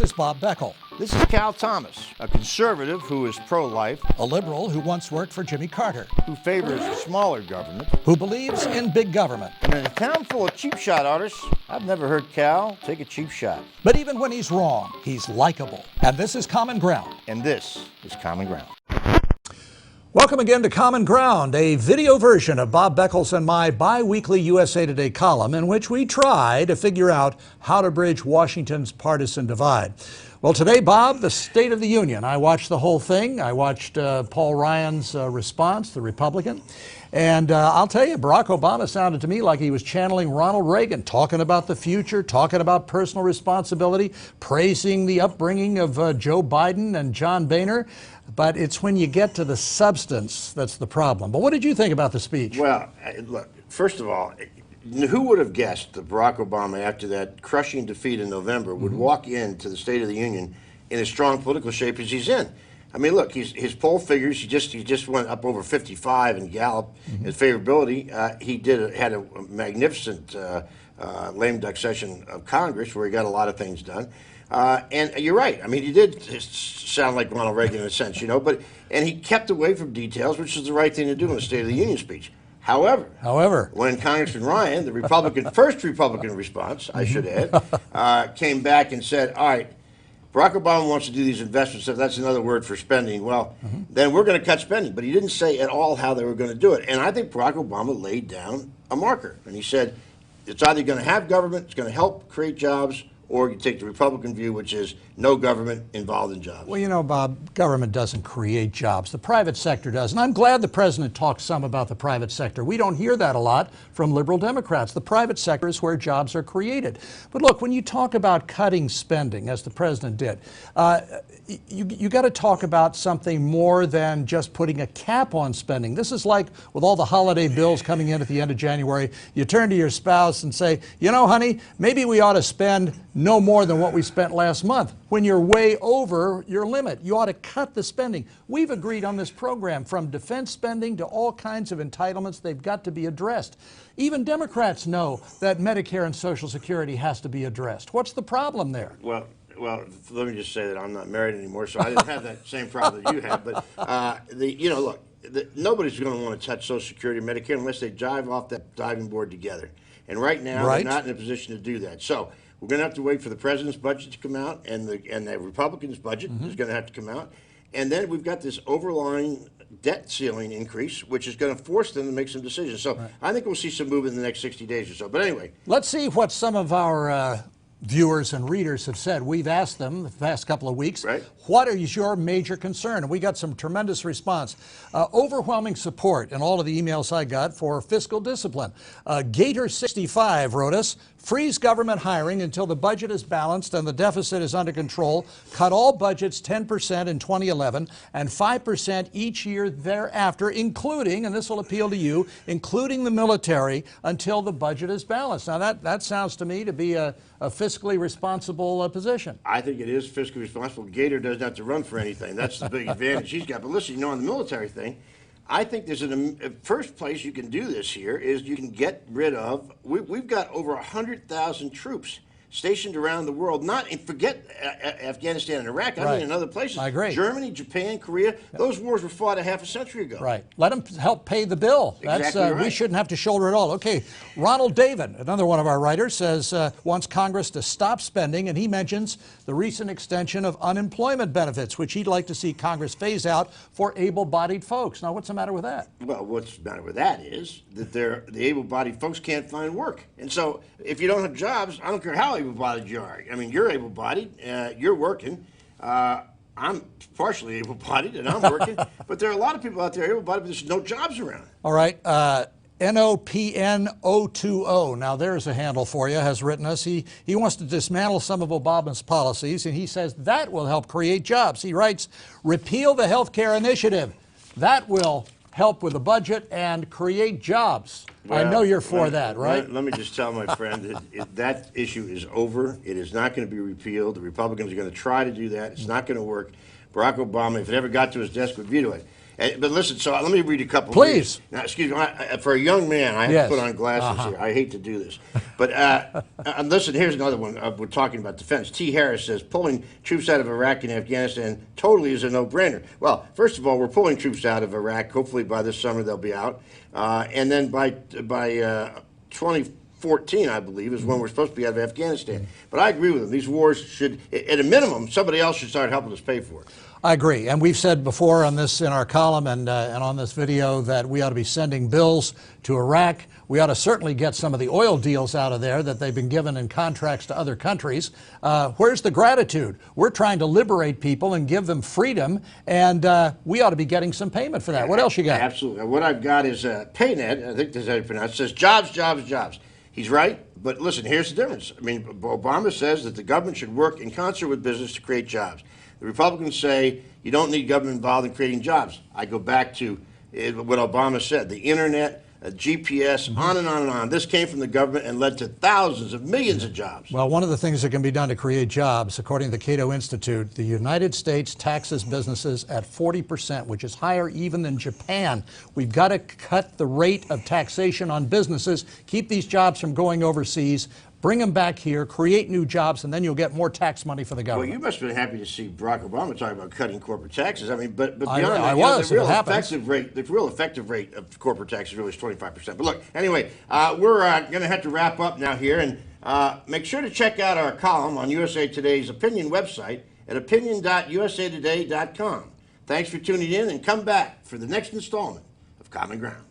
is Bob Beckel, This is Cal Thomas, a conservative who is pro-life, a liberal who once worked for Jimmy Carter, who favors smaller government, who believes in big government. and in a town full of cheap shot artists, I've never heard Cal take a cheap shot. But even when he's wrong, he's likable. And this is Common Ground. And this is Common Ground. Welcome again to Common Ground, a video version of Bob Beckel's and my bi-weekly USA Today column in which we try to figure out how to bridge Washington's partisan divide. Well, today, Bob, the State of the Union. I watched the whole thing. I watched Paul Ryan's response, the Republican. And I'll tell you, Barack Obama sounded to me like he was channeling Ronald Reagan, talking about the future, talking about personal responsibility, praising the upbringing of Joe Biden and John Boehner. But it's when you get to the substance that's the problem. But what did you think about the speech? Well, look, first of all, who would have guessed that Barack Obama, after that crushing defeat in November, would walk into the State of the Union in as strong political shape as he's in? I mean, look, his poll figures, he just went up over 55 in Gallup. His favorability, he had a magnificent lame duck session of Congress where he got a lot of things done. And you're right. I mean, he did sound like Ronald Reagan in a sense, and he kept away from details, which is the right thing to do in a State of the Union speech. However, when Congressman Ryan, the first Republican response, I should add, came back and said, all right, Barack Obama wants to do these investments, so that's another word for spending. Well, then we're going to cut spending. But he didn't say at all how they were going to do it. And I think Barack Obama laid down a marker. And he said, it's either going to have government, it's going to help create jobs, or you take the Republican view, which is no government involved in jobs. Well, Bob, government doesn't create jobs. The private sector does. And I'm glad the president talked some about the private sector. We don't hear that a lot from liberal Democrats. The private sector is where jobs are created. But look, when you talk about cutting spending, as the president did, you got to talk about something more than just putting a cap on spending. This is like with all the holiday bills coming in at the end of January, you turn to your spouse and say, honey, maybe we ought to spend no more than what we spent last month. When you're way over your limit, you ought to cut the spending. We've agreed on this program, from defense spending to all kinds of entitlements. They've got to be addressed. Even Democrats know that Medicare and Social Security has to be addressed. What's the problem there? Well, let me just say that I'm not married anymore, so I didn't have that same problem that you have. But look, nobody's going to want to touch Social Security and Medicare unless they dive off that diving board together. And right now, they're not in a position to do that. So we're going to have to wait for the president's budget to come out, and the Republicans' budget is going to have to come out. And then we've got this overlying debt ceiling increase, which is going to force them to make some decisions. So I think we'll see some movement in the next 60 days or so. But anyway. Let's see what some of our viewers and readers have said. We've asked them the past couple of weeks, what is your major concern? And we got some tremendous response. Overwhelming support in all of the emails I got for fiscal discipline. Gator65 wrote us, freeze government hiring until the budget is balanced and the deficit is under control. Cut all budgets 10% in 2011 and 5% each year thereafter, including, and this will appeal to you, including the military until the budget is balanced. Now that sounds to me to be a fiscally responsible position. I think it is fiscally responsible. Gator doesn't have to run for anything. That's the big advantage he's got. But listen, on the military thing, I think there's a first place you can do this here is you can get rid of, we've got over 100,000 troops stationed around the world, forget Afghanistan and Iraq, I mean in other places. I agree. Germany, Japan, Korea, those wars were fought a half a century ago. Right. Let them help pay the bill. Exactly right. We shouldn't have to shoulder it all. Okay, Ronald David, another one of our writers, says wants Congress to stop spending, and he mentions the recent extension of unemployment benefits, which he'd like to see Congress phase out for able-bodied folks. Now, what's the matter with that? Well, what's the matter with that is that the able-bodied folks can't find work. And so if you don't have jobs, I don't care how able-bodied you are. I mean, you're able-bodied, you're working. I'm partially able-bodied and I'm working, but there are a lot of people out there able-bodied, but there's no jobs around. All right. NOPN020, now there's a handle for you, has written us. He wants to dismantle some of Obama's policies, and he says that will help create jobs. He writes, repeal the health care initiative. That will help with the budget and create jobs. Well, I know you're for that, right? Let me just tell my friend that issue is over. It is not going to be repealed. The Republicans are going to try to do that. It's not going to work. Barack Obama, if it ever got to his desk, would veto it. But listen, so let me read a couple. Please. Now, excuse me. For a young man, I have Yes. to put on glasses here. I hate to do this. But listen, here's another one. We're talking about defense. T. Harris says pulling troops out of Iraq and Afghanistan totally is a no-brainer. Well, first of all, we're pulling troops out of Iraq. Hopefully by this summer they'll be out. And then by 2014, I believe, is when we're supposed to be out of Afghanistan. But I agree with him. These wars should, at a minimum, somebody else should start helping us pay for it. I agree, and we've said before on this in our column and on this video that we ought to be sending bills to Iraq. We ought to certainly get some of the oil deals out of there that they've been given in contracts to other countries. Where's the gratitude? We're trying to liberate people and give them freedom, and we ought to be getting some payment for that. What else you got? Absolutely. What I've got is PayNet, I think that's how you pronounce it, says jobs, jobs, jobs. He's right, but listen, here's the difference. I mean, Obama says that the government should work in concert with business to create jobs. The Republicans say you don't need government involved in creating jobs. I go back to what Obama said, the internet, GPS, on and on and on. This came from the government and led to thousands of millions of jobs. Well, one of the things that can be done to create jobs, according to the Cato Institute, the United States taxes businesses at 40%, which is higher even than Japan. We've got to cut the rate of taxation on businesses, keep these jobs from going overseas, bring them back here, create new jobs, and then you'll get more tax money for the government. Well, you must have been happy to see Barack Obama talking about cutting corporate taxes. I mean, but beyond I that, was, the real it happens. effective rate of corporate taxes really is 25%. But look, anyway, we're going to have to wrap up now here, and make sure to check out our column on USA Today's opinion website at opinion.usatoday.com. Thanks for tuning in, and come back for the next installment of Common Ground.